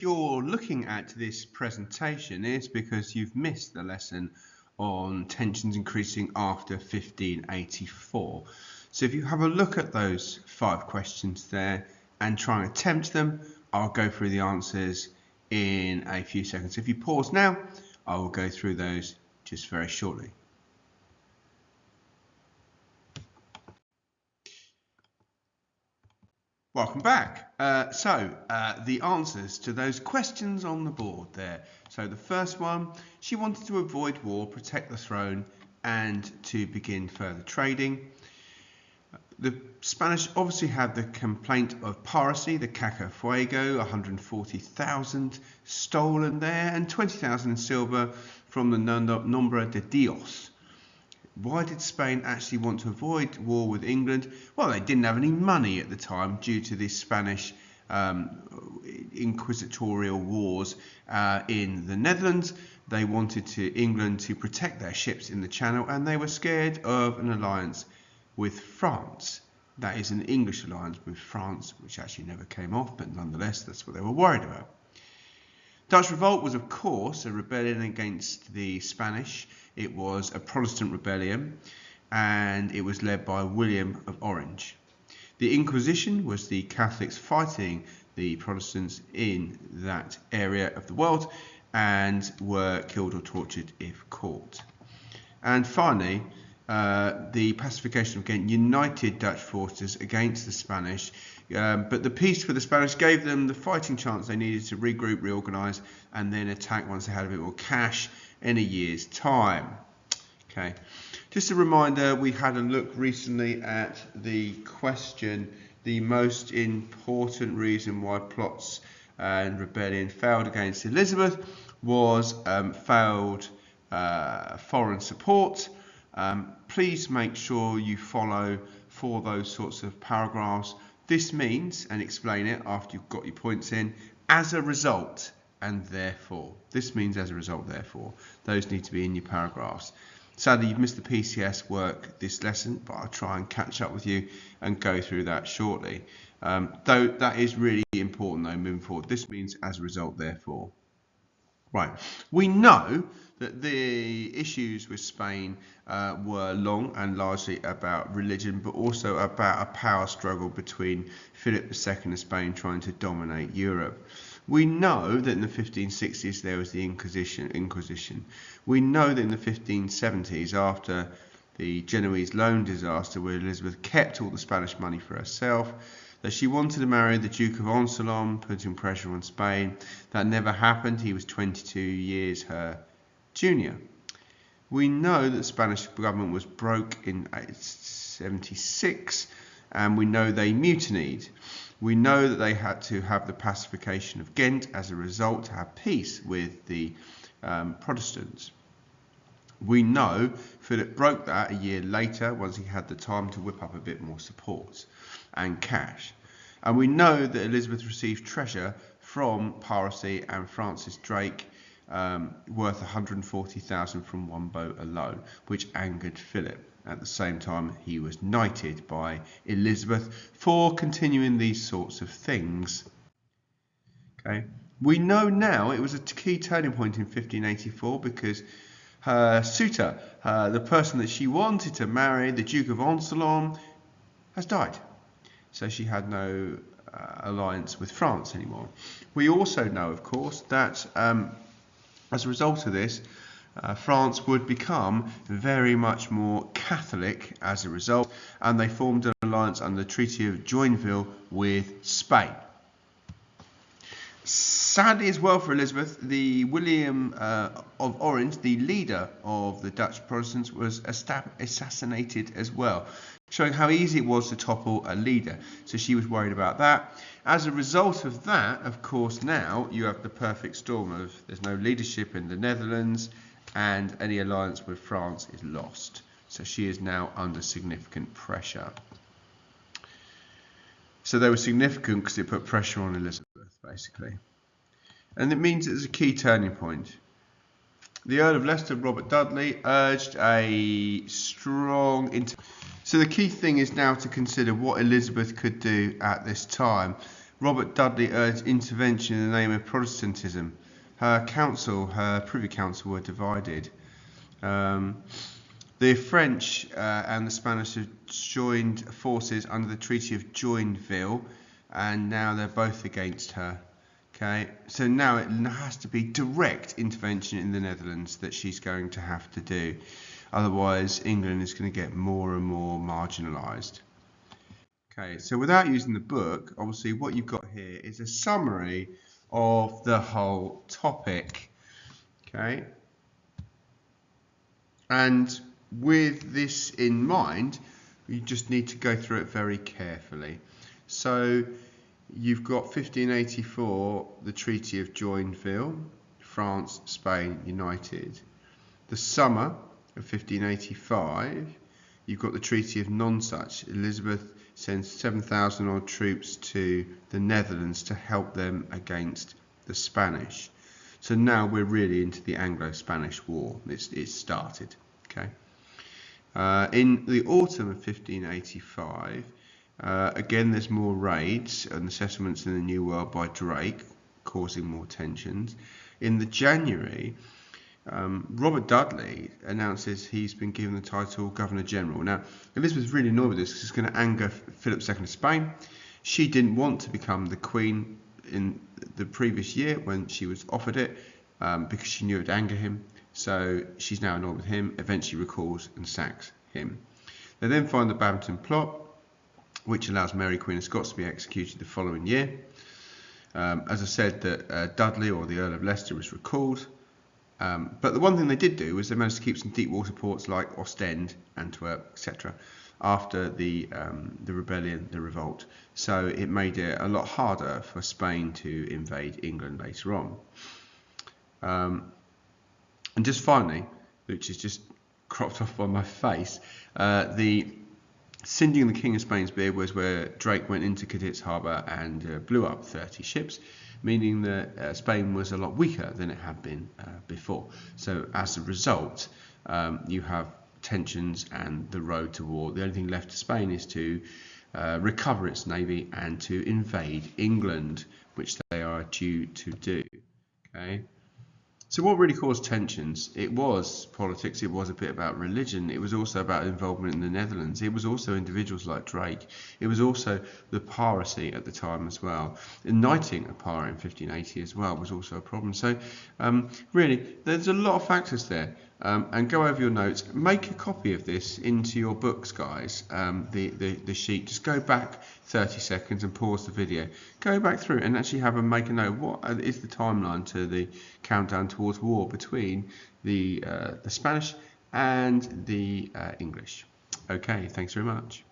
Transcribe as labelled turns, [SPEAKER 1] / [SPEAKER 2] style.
[SPEAKER 1] You're looking at this presentation, it's because you've missed the lesson on tensions increasing after 1584. So if you have a look at those 5 questions there and try and attempt them, I'll go through the answers in a few seconds. If you pause now, I will go through those just very shortly. Welcome back. The answers to those questions on the board there. So the first one, she wanted to avoid war, protect the throne, and to begin further trading. The Spanish obviously had the complaint of piracy, the Cacafuego, 140,000 stolen there, and 20,000 in silver from the Nombre de Dios. Why did Spain actually want to avoid war with England? Well, they didn't have any money at the time due to the Spanish inquisitorial wars in the Netherlands. They wanted England to protect their ships in the Channel, and they were scared of an alliance with France. That is an English alliance with France, which actually never came off, but nonetheless, that's what they were worried about. Dutch revolt was, of course, a rebellion against the Spanish. It was a Protestant rebellion, and it was led by William of Orange. The Inquisition was the Catholics fighting the Protestants in that area of the world and were killed or tortured if caught. And finally, the pacification of Ghent united Dutch forces against the Spanish, but the peace for the Spanish gave them the fighting chance they needed to regroup, reorganise, and then attack once they had a bit more cash in a year's time. Okay, just a reminder, we had a look recently at the question, the most important reason why plots and rebellion failed against Elizabeth was failed foreign support. Please make sure you follow for those sorts of paragraphs. This means, and explain it after you've got your points in, as a result and therefore. This means as a result, therefore. Those need to be in your paragraphs. Sadly, you've missed the PCS work this lesson, but I'll try and catch up with you and go through that shortly. Though that is really important though, moving forward. This means as a result, therefore. Right, we know that the issues with Spain were long and largely about religion, but also about a power struggle between Philip II of Spain trying to dominate Europe. We know that in the 1560s there was the Inquisition. We know that in the 1570s, after the Genoese loan disaster, where Elizabeth kept all the Spanish money for herself, that she wanted to marry the Duke of Alençon, putting pressure on Spain. That never happened. He was 22 years her junior. We know that the Spanish government was broke in 1876, and we know they mutinied. We know that they had to have the pacification of Ghent as a result to have peace with the Protestants. We know Philip broke that a year later once he had the time to whip up a bit more support and cash. And we know that Elizabeth received treasure from piracy and Francis Drake, worth 140,000 from one boat alone, which angered Philip. At the same time, he was knighted by Elizabeth for continuing these sorts of things. Okay, we know now it was a key turning point in 1584 because her suitor, the person that she wanted to marry, the Duke of Alençon, has died. So she had no alliance with France anymore. We also know, of course, that as a result of this, France would become very much more Catholic as a result, and they formed an alliance under the Treaty of Joinville with Spain. Sadly as well for Elizabeth, the William of Orange, the leader of the Dutch Protestants, was assassinated as well, showing how easy it was to topple a leader. So she was worried about that. As a result of that, of course, now you have the perfect storm of there's no leadership in the Netherlands and any alliance with France is lost. So she is now under significant pressure. So they were significant because it put pressure on Elizabeth, basically. And it means it's a key turning point. The Earl of Leicester, Robert Dudley, urged a strong... So the key thing is now to consider what Elizabeth could do at this time. Robert Dudley urged intervention in the name of Protestantism. Her Privy Council were divided. The French and the Spanish have joined forces under the Treaty of Joinville, and now they're both against her. Okay, so now it has to be direct intervention in the Netherlands that she's going to have to do. Otherwise, England is going to get more and more marginalised. Okay, so without using the book, obviously what you've got here is a summary of the whole topic. Okay, and with this in mind, you just need to go through it very carefully. So you've got 1584, the Treaty of Joinville, France, Spain united. The summer of 1585, you've got the Treaty of Nonsuch. Elizabeth sends 7,000 odd troops to the Netherlands to help them against the Spanish. So now we're really into the Anglo-Spanish War. It's started. Okay. In the autumn of 1585, again there's more raids and the settlements in the New World by Drake, causing more tensions. In the January, Robert Dudley announces he's been given the title Governor General. Now, Elizabeth's really annoyed with this because it's going to anger Philip II of Spain. She didn't want to become the Queen in the previous year when she was offered it because she knew it would anger him. So she's now annoyed with him, eventually recalls and sacks him. They then find the Babington Plot, which allows Mary Queen of Scots to be executed the following year. As I said, that Dudley, or the Earl of Leicester, was recalled. But the one thing they did do was they managed to keep some deep water ports like Ostend, Antwerp, etc. after the rebellion, the revolt. So it made it a lot harder for Spain to invade England later on. And just finally, which is just cropped off by my face, the singeing the King of Spain's beard was where Drake went into Cadiz Harbour and blew up 30 ships, meaning that Spain was a lot weaker than it had been before. So as a result, you have tensions and the road to war. The only thing left to Spain is to recover its navy and to invade England, which they are due to do. Okay. So what really caused tensions? It was politics, it was a bit about religion, it was also about involvement in the Netherlands, it was also individuals like Drake, it was also the piracy at the time as well. Knighting a pirate in 1580 as well was also a problem. So really, there's a lot of factors there. And go over your notes, make a copy of this into your books, guys, the sheet. Just go back 30 seconds and pause the video. Go back through and actually make a note. What is the timeline to the countdown towards war between the Spanish and the English? Okay, thanks very much.